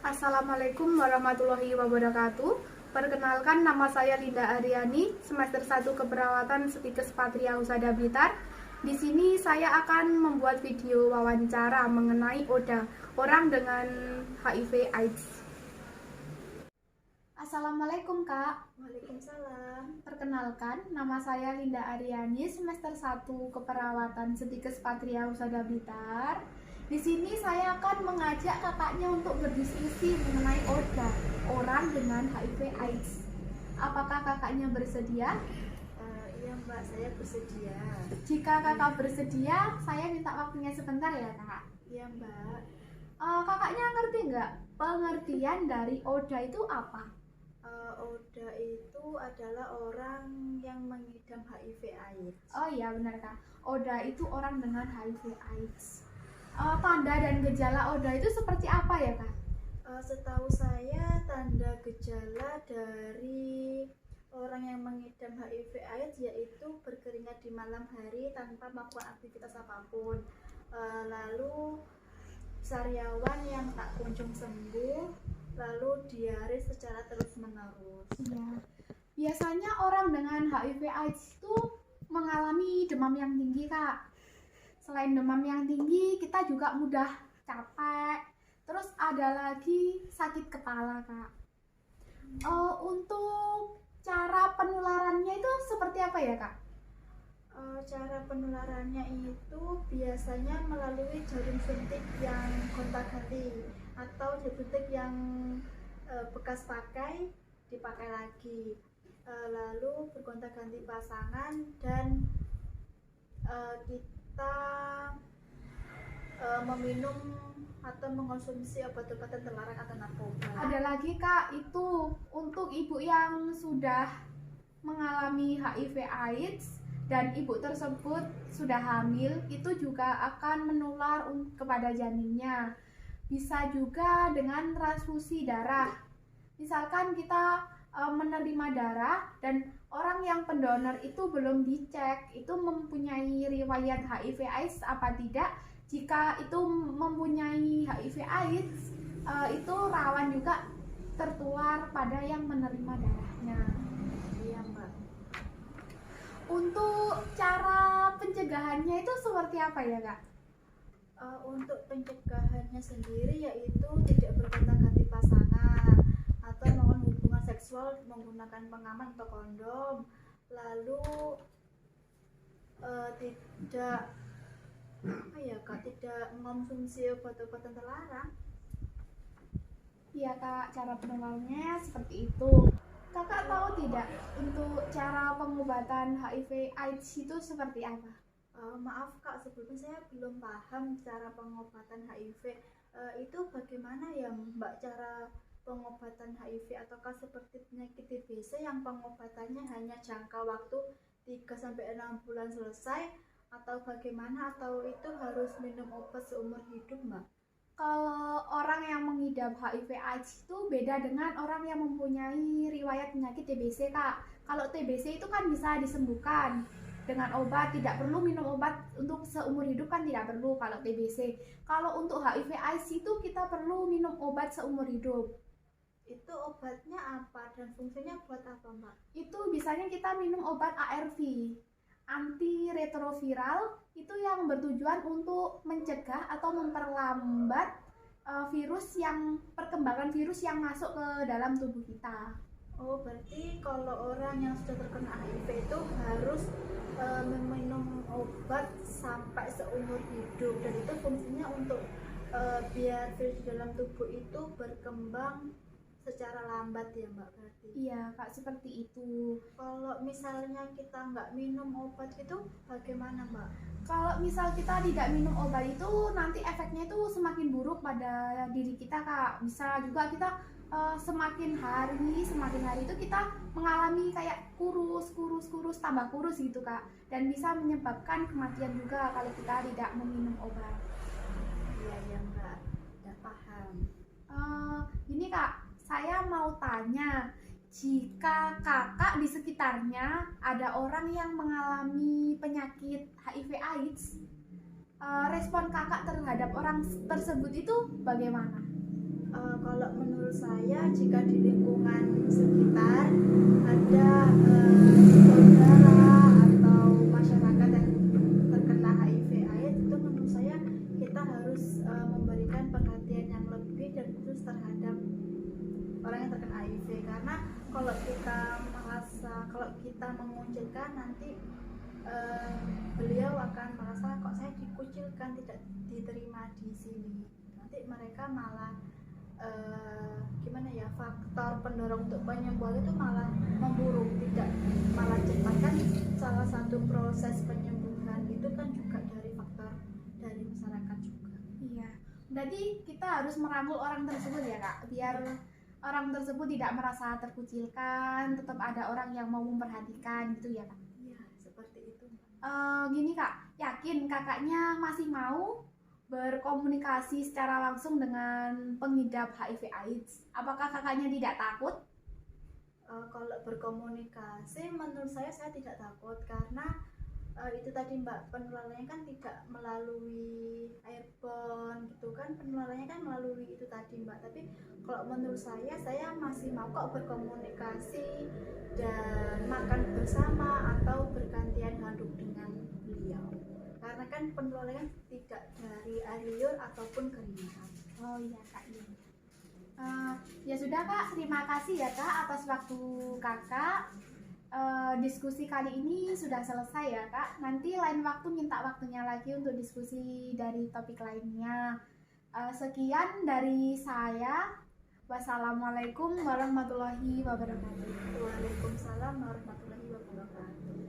Assalamualaikum warahmatullahi wabarakatuh. Perkenalkan, nama saya Linda Aryani, semester 1 Keperawatan Setikes Patria Husada Blitar. Di sini saya akan membuat video wawancara mengenai ODA, orang dengan HIV/AIDS. Assalamualaikum Kak. Waalaikumsalam. Perkenalkan, nama saya Linda Aryani, semester 1 Keperawatan Setikes Patria Husada Blitar. Di sini saya akan mengajak kakaknya untuk berdiskusi mengenai ODA, orang dengan HIV/AIDS. Apakah kakaknya bersedia? Iya Mbak, saya bersedia. Jika kakak bersedia, saya minta waktunya sebentar ya kak. Iya Mbak. Kakaknya ngerti nggak pengertian dari ODA itu apa? ODA itu adalah orang yang mengidap HIV/AIDS. Oh iya benar kak, ODA itu orang dengan HIV/AIDS. Tanda dan gejala ODA itu seperti apa ya kak? Setahu saya tanda gejala dari orang yang mengidap HIV/AIDS yaitu berkeringat di malam hari tanpa melakukan aktivitas apapun. Lalu sariawan yang tak kunjung sembuh, lalu diare secara terus-menerus. Iya. Biasanya orang dengan HIV/AIDS itu mengalami demam yang tinggi kak. Selain demam yang tinggi, kita juga mudah capek. Terus ada lagi sakit kepala kak. Untuk cara penularannya itu seperti apa ya kak? Cara penularannya itu biasanya melalui jarum suntik yang gonta-ganti atau jarum suntik yang bekas pakai dipakai lagi, lalu bergonta-ganti pasangan dan kita meminum atau mengonsumsi obat-obatan terlarang atau narkoba. Ada lagi kak, itu untuk ibu yang sudah mengalami HIV/AIDS dan ibu tersebut sudah hamil, itu juga akan menular kepada janinnya. Bisa juga dengan transfusi darah. Misalkan kita menerima darah dan orang yang pendonor itu belum dicek itu mempunyai riwayat HIV/AIDS apa tidak. Jika itu mempunyai HIV/AIDS, itu rawan juga tertular pada yang menerima darahnya. Iya Mbak. Untuk cara pencegahannya itu seperti apa ya kak? Untuk pencegahannya sendiri yaitu tidak bergonta-ganti pasangan atau melakukan hubungan seksual menggunakan pengaman atau kondom, lalu tidak mengonsumsi obat-obatan terlarang. Iya kak, cara penularannya seperti itu. Kakak tahu tidak untuk cara pengobatan HIV/AIDS itu seperti apa? Maaf Kak, sebelumnya saya belum paham cara pengobatan HIV. Itu bagaimana ya Mbak cara pengobatan HIV, ataukah seperti penyakit TBC yang pengobatannya hanya jangka waktu 3-6 bulan selesai, atau bagaimana, atau itu harus minum obat seumur hidup Mbak? Kalau orang yang mengidap HIV/AIDS itu beda dengan orang yang mempunyai riwayat penyakit TBC kak. Kalau TBC itu kan bisa disembuhkan dengan obat, tidak perlu minum obat untuk seumur hidup kan tidak perlu kalau TBC. Kalau untuk HIV/AIDS itu kita perlu minum obat seumur hidup. Itu obatnya apa dan fungsinya buat apa Mbak? Itu biasanya kita minum obat ARV, antiretroviral, itu yang bertujuan untuk mencegah atau memperlambat perkembangan virus yang masuk ke dalam tubuh kita. Oh, berarti kalau orang yang sudah terkena HIV itu harus meminum obat sampai seumur hidup, dan itu fungsinya untuk biar virus di dalam tubuh itu berkembang secara lambat ya Mbak berarti? Iya kak, seperti itu. Kalau misalnya kita nggak minum obat itu bagaimana Mbak? Kalau misal kita tidak minum obat itu nanti efeknya itu semakin buruk pada diri kita kak. Bisa juga kita semakin hari itu kita mengalami kayak kurus tambah kurus gitu kak, dan bisa menyebabkan kematian juga kalau kita tidak meminum obat. Iya ya Mbak, udah paham. Ini kak, saya mau tanya, jika kakak di sekitarnya ada orang yang mengalami penyakit HIV/AIDS, respon kakak terhadap orang tersebut itu bagaimana? Kalau menurut saya, jika di lingkungan sekitar ada saudara atau masyarakat yang terkena HIV/AIDS, itu menurut saya kita harus memberikan perhatian yang lebih dan khusus terhadap orang yang terkena HIV, karena kalau kita mengucilkan, nanti beliau akan merasa kok saya dikucilkan, tidak diterima di sini. Nanti mereka malah gimana ya, faktor pendorong untuk penyembuhan itu malah memburuk, tidak malah cepat. Kan salah satu proses penyembuhan itu kan juga dari faktor dari masyarakat juga. Iya, berarti kita harus merangkul orang tersebut ya kak, biar orang tersebut tidak merasa terkucilkan, tetap ada orang yang mau memperhatikan gitu ya kak. Iya, seperti itu. Gini kak, yakin kakaknya masih mau berkomunikasi secara langsung dengan pengidap HIV/AIDS? Apakah kakaknya tidak takut? Kalau berkomunikasi, menurut saya tidak takut, karena itu tadi Mbak, penularannya kan tidak melalui airborne gitu kan, penularannya kan melalui itu tadi Mbak. Tapi kalau menurut saya masih mau kok berkomunikasi dan makan bersama atau bergantian handuk dengan beliau, karena kan penularannya tidak dari air liur ataupun keringat. Oh iya kak, iya. Ya sudah kak, terima kasih ya kak atas waktu kakak. Diskusi kali ini sudah selesai ya kak. Nanti lain waktu minta waktunya lagi untuk diskusi dari topik lainnya. Sekian dari saya. Wassalamualaikum warahmatullahi wabarakatuh. Waalaikumsalam warahmatullahi wabarakatuh.